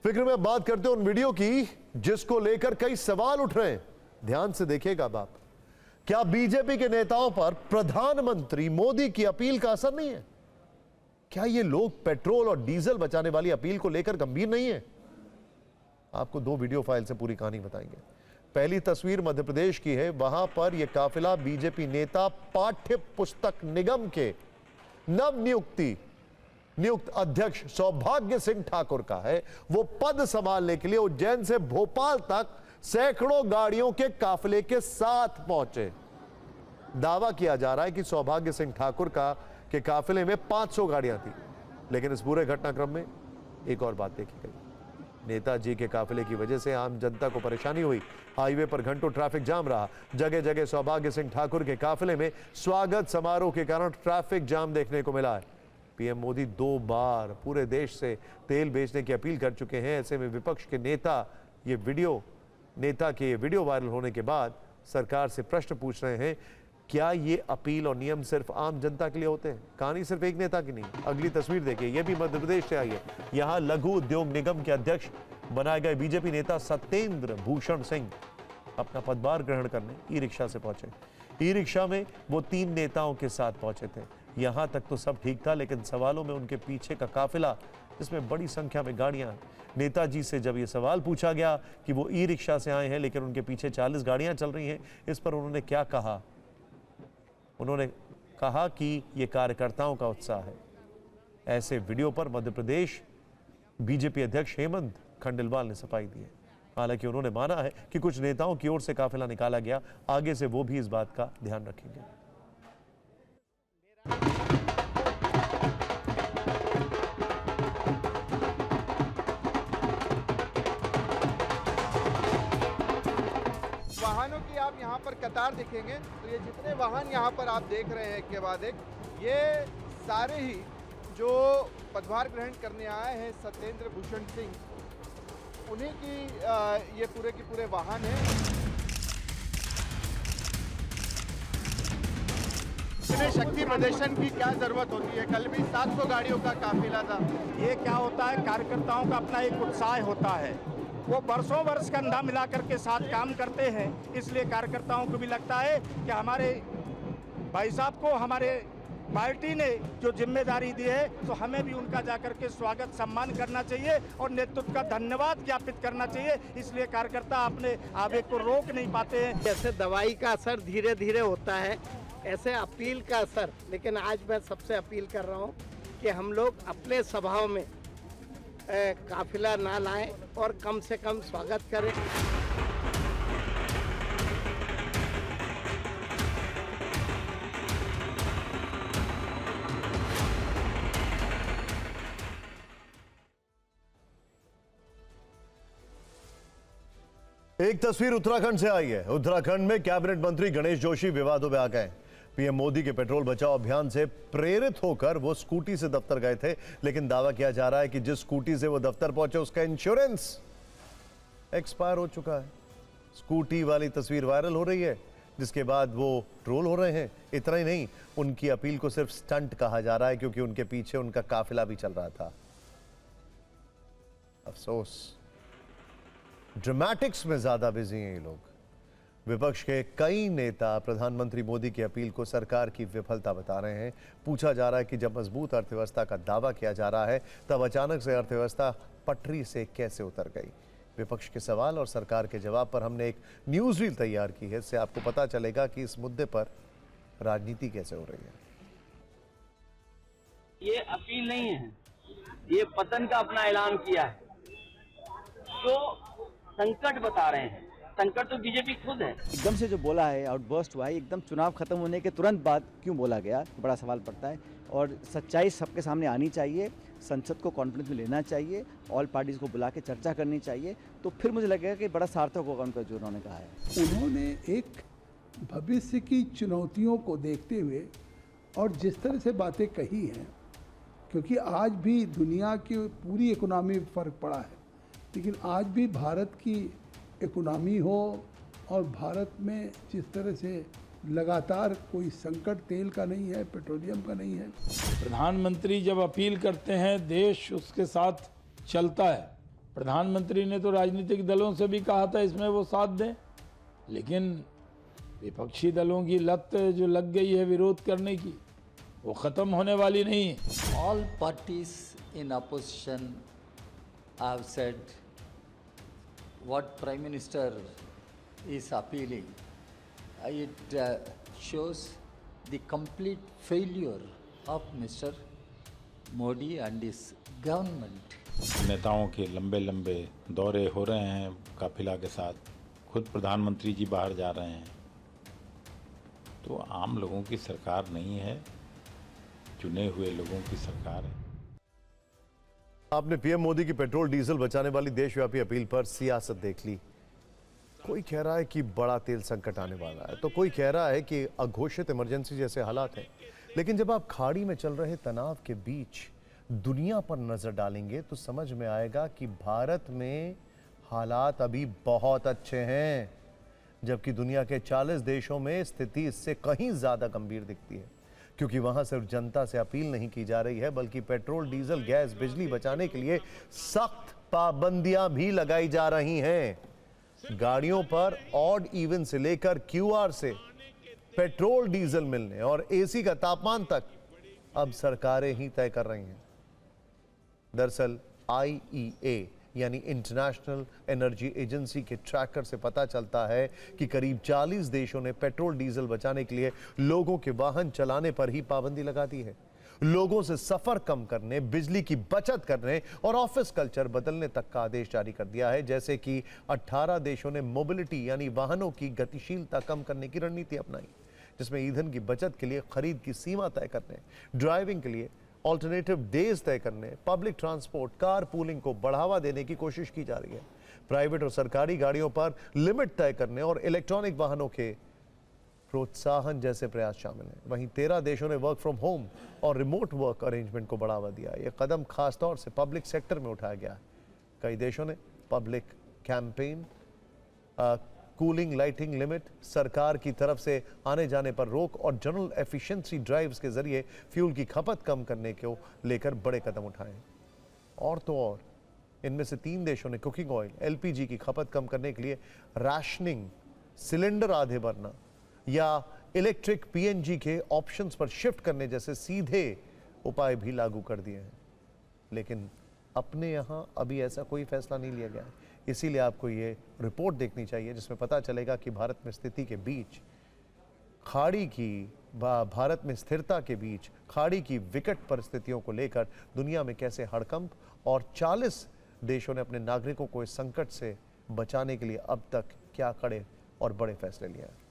फिक्र में बात करते हैं उन वीडियो की जिसको लेकर कई सवाल उठ रहे हैं। ध्यान से देखिएगा बाप, क्या बीजेपी के नेताओं पर प्रधानमंत्री मोदी की अपील का असर नहीं है? क्या ये लोग पेट्रोल और डीजल बचाने वाली अपील को लेकर गंभीर नहीं है? आपको 2 वीडियो फाइल से पूरी कहानी बताएंगे। पहली तस्वीर मध्य प्रदेश की है। वहां पर यह काफिला बीजेपी नेता पाठ्य पुस्तक निगम के नियुक्त अध्यक्ष सौभाग्य सिंह ठाकुर का है। वो पद संभालने के लिए उज्जैन से भोपाल तक सैकड़ों गाड़ियों के काफिले के साथ पहुंचे। दावा किया जा रहा है कि सौभाग्य सिंह ठाकुर के काफिले में 500 गाड़ियां थी। लेकिन इस पूरे घटनाक्रम में एक और बात देखी गई। नेताजी के काफिले की वजह से आम जनता को परेशानी हुई। हाईवे पर घंटों ट्रैफिक जाम रहा। जगह जगह सौभाग्य सिंह ठाकुर के काफिले में स्वागत समारोह के कारण ट्रैफिक जाम देखने को मिला है। पीएम मोदी 2 बार पूरे देश से तेल बेचने की अपील कर चुके हैं। ऐसे में विपक्ष के नेता के वीडियो वायरल होने के बाद सरकार से प्रश्न पूछ रहे हैं, क्या ये अपील और नियम सिर्फ आम जनता के लिए होते हैं? कहानी सिर्फ एक नेता की नहीं। अगली तस्वीर देखिए, यह भी मध्य प्रदेश से आई है। यहां लघु उद्योग निगम के अध्यक्ष बनाए गए बीजेपी नेता सत्येंद्र भूषण सिंह अपना पदभार ग्रहण करने ई रिक्शा से पहुंचे। ई रिक्शा में वो 3 नेताओं के साथ पहुंचे थे। यहां तक तो सब ठीक था, लेकिन सवालों में उनके पीछे का काफिला, जिसमें बड़ी संख्या में गाड़ियां हैं। नेताजी से जब यह सवाल पूछा गया कि वो ई रिक्शा से आए हैं लेकिन उनके पीछे 40 गाड़ियां चल रही हैं, इस पर उन्होंने क्या कहा? उन्होंने कहा कि यह कार्यकर्ताओं का उत्साह है। ऐसे वीडियो पर मध्य प्रदेश बीजेपी अध्यक्ष हेमंत खंडेलवाल ने सफाई दी है। हालांकि उन्होंने माना है कि कुछ नेताओं की ओर से काफिला निकाला गया। आगे से वो भी इस बात का ध्यान रखेंगे। वाहनों की आप यहाँ पर कतार देखेंगे तो ये जितने वाहन यहाँ पर आप देख रहे हैं एक के बाद एक, ये सारे ही जो पदभार ग्रहण करने आए हैं सत्येंद्र भूषण सिंह, उन्हीं की ये पूरे के पूरे वाहन हैं। इतने शक्ति प्रदर्शन की क्या जरूरत होती है? कल भी 700 गाड़ियों का काफिला था। ये क्या होता है, कार्यकर्ताओं का अपना एक उत्साह होता है। वो वर्षों वर्ष कंधा मिलाकर के साथ काम करते हैं, इसलिए कार्यकर्ताओं को भी लगता है कि हमारे भाई साहब को हमारे पार्टी ने जो जिम्मेदारी दी है तो हमें भी उनका जाकर के स्वागत सम्मान करना चाहिए और नेतृत्व का धन्यवाद ज्ञापित करना चाहिए। इसलिए कार्यकर्ता अपने आवेग को रोक नहीं पाते हैं। जैसे दवाई का असर धीरे धीरे होता है, ऐसे अपील का असर। लेकिन आज मैं सबसे अपील कर रहा हूँ कि हम लोग अपने सभाओं में काफिला ना लाएं और कम से कम स्वागत करें। एक तस्वीर उत्तराखंड से आई है। उत्तराखंड में कैबिनेट मंत्री गणेश जोशी विवादों में आ गए। पीएम मोदी के पेट्रोल बचाओ अभियान से प्रेरित होकर वो स्कूटी से दफ्तर गए थे, लेकिन दावा किया जा रहा है कि जिस स्कूटी से वो दफ्तर पहुंचे उसका इंश्योरेंस एक्सपायर हो चुका है। स्कूटी वाली तस्वीर वायरल हो रही है, जिसके बाद वो ट्रोल हो रहे हैं। इतना ही नहीं, उनकी अपील को सिर्फ स्टंट कहा जा रहा है, क्योंकि उनके पीछे उनका काफिला भी चल रहा था। अफसोस, ड्रामेटिक्स में ज्यादा बिजी हैं ये लोग। विपक्ष के कई नेता प्रधानमंत्री मोदी की अपील को सरकार की विफलता बता रहे हैं। पूछा जा रहा है कि जब मजबूत अर्थव्यवस्था का दावा किया जा रहा है, तब अचानक से अर्थव्यवस्था पटरी से कैसे उतर गई? विपक्ष के सवाल और सरकार के जवाब पर हमने एक न्यूज रील तैयार की है। इससे आपको पता चलेगा कि इस मुद्दे पर राजनीति कैसे हो रही है। ये अपील नहीं है, ये पतन का अपना ऐलान किया है। तो संकट बता रहे हैं, संकट तो बीजेपी खुद है। एकदम से जो बोला है, आउटबर्स्ट हुआ है, एकदम चुनाव खत्म होने के तुरंत बाद क्यों बोला गया, बड़ा सवाल पड़ता है। और सच्चाई सबके सामने आनी चाहिए, संसद को कॉन्फ्रेंस में लेना चाहिए, ऑल पार्टीज को बुला के चर्चा करनी चाहिए, तो फिर मुझे लगेगा कि बड़ा सार्थक होगा उनका जो उन्होंने कहा है। उन्होंने एक भविष्य की चुनौतियों को देखते हुए और जिस तरह से बातें कही हैं, क्योंकि आज भी दुनिया की पूरी इकोनॉमी में फ़र्क पड़ा है, लेकिन आज भी भारत की इकोनॉमी हो और भारत में जिस तरह से लगातार कोई संकट तेल का नहीं है, पेट्रोलियम का नहीं है। प्रधानमंत्री जब अपील करते हैं, देश उसके साथ चलता है। प्रधानमंत्री ने तो राजनीतिक दलों से भी कहा था इसमें वो साथ दें, लेकिन विपक्षी दलों की लत जो लग गई है विरोध करने की, वो ख़त्म होने वाली नहीं है। All parties in opposition have said what Prime Minister is appealing. It shows the complete failure of Mr. Modi and his government. नेताओं के लंबे लंबे दौरे हो रहे हैं काफिला के साथ, खुद प्रधानमंत्री जी बाहर जा रहे हैं, तो आम लोगों की सरकार नहीं है, चुने हुए लोगों की सरकार है। आपने पीएम मोदी की पेट्रोल डीजल बचाने वाली देशव्यापी अपील पर सियासत देख ली। कोई कह रहा है कि बड़ा तेल संकट आने वाला है, तो कोई कह रहा है कि अघोषित इमरजेंसी जैसे हालात हैं। लेकिन जब आप खाड़ी में चल रहे तनाव के बीच दुनिया पर नजर डालेंगे तो समझ में आएगा कि भारत में हालात अभी बहुत अच्छे हैं, जबकि दुनिया के 40 देशों में स्थिति इससे कहीं ज्यादा गंभीर दिखती है, क्योंकि वहां सिर्फ जनता से अपील नहीं की जा रही है, बल्कि पेट्रोल, डीजल, गैस, बिजली बचाने के लिए सख्त पाबंदियां भी लगाई जा रही हैं। गाड़ियों पर ऑड इवन से लेकर क्यूआर से पेट्रोल, डीजल मिलने और एसी का तापमान तक अब सरकारें ही तय कर रही हैं। दरअसल IEA यानी इंटरनेशनल एनर्जी एजेंसी के ट्रैकर से पता चलता है कि करीब 40 देशों ने पेट्रोल, डीजल बचाने के लिए लोगों के वाहन चलाने पर ही पाबंदी लगा दी है। लोगों से सफर कम करने, बिजली की बचत करने और ऑफिस कल्चर बदलने तक का आदेश जारी कर दिया है। जैसे कि 18 देशों ने मोबिलिटी यानी वाहनों की गतिशीलता कम करने की रणनीति अपनाई, जिसमें ईंधन की बचत के लिए खरीद की सीमा तय करने, ड्राइविंग के लिए ऑल्टरनेटिव डेज तय करने, पब्लिक ट्रांसपोर्ट, कार पूलिंग को बढ़ावा देने की कोशिश की जा रही है। प्राइवेट और सरकारी गाड़ियों पर लिमिट तय करने और इलेक्ट्रॉनिक वाहनों के प्रोत्साहन जैसे प्रयास शामिल हैं। वहीं 13 देशों ने वर्क फ्रॉम होम और रिमोट वर्क अरेंजमेंट को बढ़ावा दिया। यह कदम खासतौर से पब्लिक सेक्टर में उठाया गया है। कई देशों ने public campaign, cooling, lighting limit, सरकार की तरफ से आने जाने पर रोक और जनरल एफिशिएंसी ड्राइव्स के जरिए फ्यूल की खपत कम करने को लेकर बड़े कदम उठाए। और तो और इनमें से 3 देशों ने कुकिंग ऑयल, LPG की खपत कम करने के लिए राशनिंग, सिलेंडर आधे भरना या इलेक्ट्रिक PNG के ऑप्शंस पर शिफ्ट करने जैसे सीधे उपाय भी लागू कर दिए हैं। लेकिन अपने यहाँ अभी ऐसा कोई फैसला नहीं लिया गया है। इसीलिए आपको ये रिपोर्ट देखनी चाहिए, जिसमें पता चलेगा कि भारत में स्थिति के बीच खाड़ी की भारत में स्थिरता के बीच खाड़ी की विकट परिस्थितियों को लेकर दुनिया में कैसे हड़कंप और 40 देशों ने अपने नागरिकों को इस संकट से बचाने के लिए अब तक क्या कड़े और बड़े फैसले लिए हैं।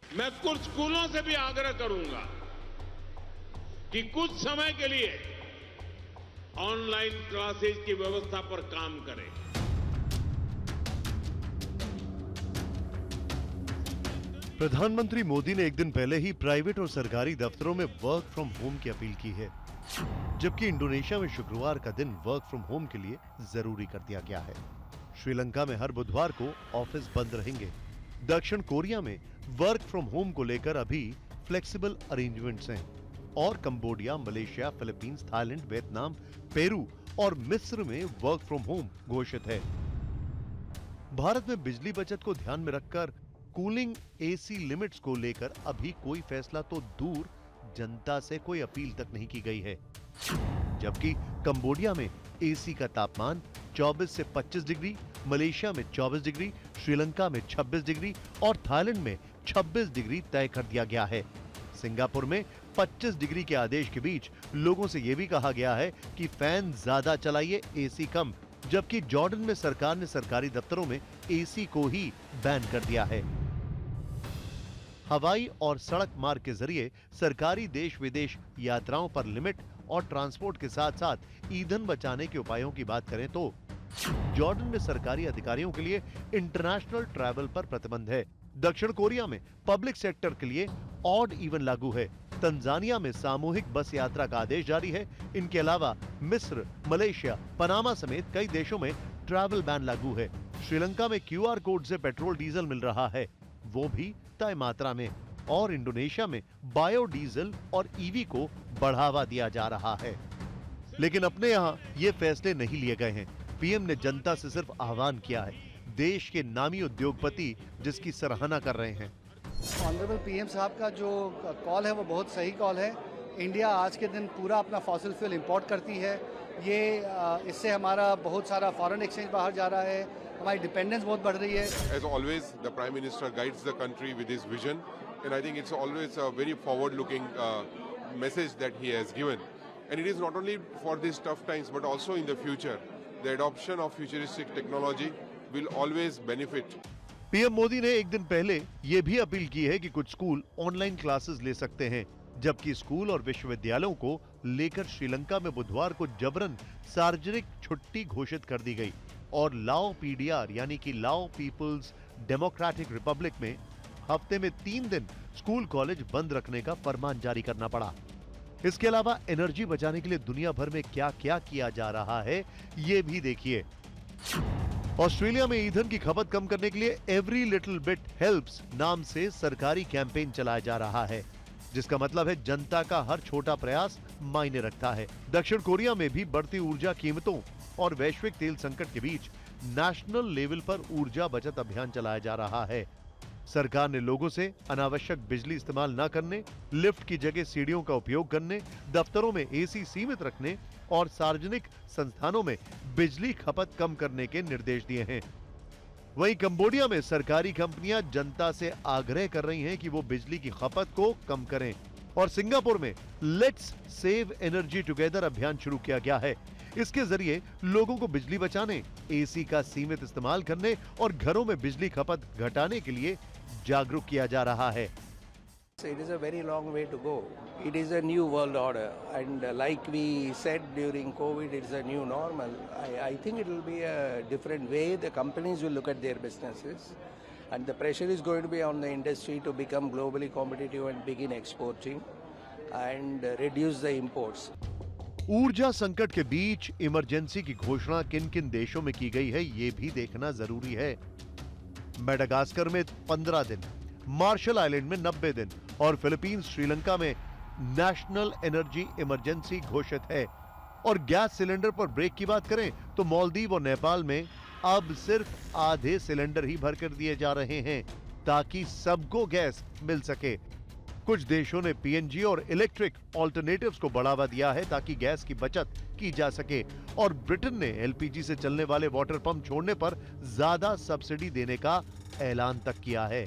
मैं कुछ स्कूलों से भी आग्रह करूंगा कि कुछ समय के लिए ऑनलाइन क्लासेज की व्यवस्था पर काम करें। प्रधानमंत्री मोदी ने एक दिन पहले ही प्राइवेट और सरकारी दफ्तरों में वर्क फ्रॉम होम की अपील की है, जबकि इंडोनेशिया में शुक्रवार का दिन वर्क फ्रॉम होम के लिए जरूरी कर दिया गया है। श्रीलंका में हर बुधवार को ऑफिस बंद रहेंगे। दक्षिण कोरिया में वर्क फ्रॉम होम को लेकर अभी फ्लेक्सिबल अरेंजमेंट्स हैं और Cambodia, Malaysia, Philippines, Thailand, Vietnam, Peru और मिस्र में वर्क फ्रॉम होम घोषित है। भारत में बिजली बचत को ध्यान में रखकर कूलिंग, AC लिमिट्स को लेकर अभी कोई फैसला तो दूर, जनता से कोई अपील तक नहीं की गई है। जबकि कंबोडिया में AC का तापमान 24 से 25 डिग्री, मलेशिया में 24 डिग्री, श्रीलंका में 26 डिग्री और थाईलैंड में 26 डिग्री तय कर दिया गया है। सिंगापुर में 25 डिग्री के आदेश के बीच लोगों से यह भी कहा गया है कि फैन ज्यादा चलाइए, AC कम। जबकि जॉर्डन में सरकार ने सरकारी दफ्तरों में AC को ही बैन कर दिया है। हवाई और सड़क मार्ग के जरिए सरकारी देश विदेश यात्राओं पर लिमिट और ट्रांसपोर्ट के साथ साथ ईंधन बचाने के उपायों की बात करें तो जॉर्डन में सरकारी अधिकारियों के लिए इंटरनेशनल ट्रैवल पर प्रतिबंध है। दक्षिण कोरिया में पब्लिक सेक्टर के लिए ऑड इवन लागू है। तंजानिया में सामूहिक बस यात्रा का आदेश जारी है। इनके अलावा मिस्र, मलेशिया, पनामा समेत कई देशों में ट्रैवल बैन लागू है। श्रीलंका में QR कोड से पेट्रोल, डीजल मिल रहा है, वो भी तय मात्रा में। और इंडोनेशिया में बायोडीजल और EV को बढ़ावा दिया जा रहा है। लेकिन अपने यहाँ ये फैसले नहीं लिए गए हैं। पीएम ने जनता से सिर्फ आह्वान किया है। देश के नामी उद्योगपति जिसकी सराहना कर रहे हैं। ऑनरेबल पीएम साहब का जो कॉल है वो बहुत सही कॉल है। इंडिया आज के दिन पूरा अपना फॉसिल फ्यूल इंपोर्ट करती है। ये इससे हमारा बहुत सारा फॉरेन एक्सचेंज बाहर जा रहा है, हमारी डिपेंडेंस बहुत बढ़ रही है। As always, the Prime Minister guides the country with his vision, and I think it's always a very forward-looking message that he has given. And it is not only for these tough times, but also in the future. The adoption of futuristic technology will always benefit. PM Modi ने एक दिन पहले ये भी appeal की है कि कुछ स्कूल ऑनलाइन क्लासेस ले सकते हैं, जबकि स्कूल और विश्वविद्यालयों को लेकर श्रीलंका में बुधवार को जबरन सार्वजनिक छुट्टी घोषित कर दी गई और लाओ पीडीआर यानी कि लाओ पीपल्स डेमोक्रेटिक रिपब्लिक में हफ्ते में 3 दिन स्कूल कॉलेज बंद रखने का फरमान जारी करना पड़ा। इसके अलावा एनर्जी बचाने के लिए दुनिया भर में क्या क्या किया जा रहा है ये भी देखिए। ऑस्ट्रेलिया में ईंधन की खपत कम करने के लिए एवरी लिटिल बिट हेल्प्स नाम से सरकारी कैंपेन चलाया जा रहा है, जिसका मतलब है जनता का हर छोटा प्रयास मायने रखता है। दक्षिण कोरिया में भी बढ़ती ऊर्जा कीमतों और वैश्विक तेल संकट के बीच नेशनल लेवल पर ऊर्जा बचत अभियान चलाया जा रहा है। सरकार ने लोगों से अनावश्यक बिजली इस्तेमाल न करने, लिफ्ट की जगह सीढ़ियों का उपयोग करने, दफ्तरों में एसी सीमित रखने और सार्वजनिक संस्थानों में बिजली खपत कम करने के निर्देश दिए हैं। वहीं कंबोडिया में सरकारी कंपनियां जनता से आग्रह कर रही हैं कि वो बिजली की खपत को कम करें और सिंगापुर में लेट्स सेव एनर्जी टुगेदर अभियान शुरू किया गया है। इसके जरिए लोगों को बिजली बचाने, एसी का सीमित इस्तेमाल करने और घरों में बिजली खपत घटाने के लिए जागरूक किया जा रहा है। It is a very long way to go. It is a new world order, and like we said during COVID, it is a new normal. I think it will be a different way. The companies will look at their businesses, and the pressure is going to be on the industry to become globally competitive and begin exporting and reduce the imports. ऊर्जा संकट के बीच emergency की घोषणा किन किन देशों में की गई है ये भी देखना जरूरी है। मेडागास्कर में 15 दिन, मार्शल आइलैंड में 90 दिन और फिलीपींस श्रीलंका में नेशनल एनर्जी इमरजेंसी घोषित है। और गैस सिलेंडर पर ब्रेक की बात करें तो मालदीव और नेपाल में अब सिर्फ आधे सिलेंडर ही भर कर दिए जा रहे हैं ताकि सबको गैस मिल सके। कुछ देशों ने पीएनजी और इलेक्ट्रिक ऑल्टरनेटिव्स को बढ़ावा दिया है ताकि गैस की बचत की जा सके और ब्रिटेन ने एलपीजी से चलने वाले वाटर पंप छोड़ने पर ज्यादा सब्सिडी देने का ऐलान तक किया है।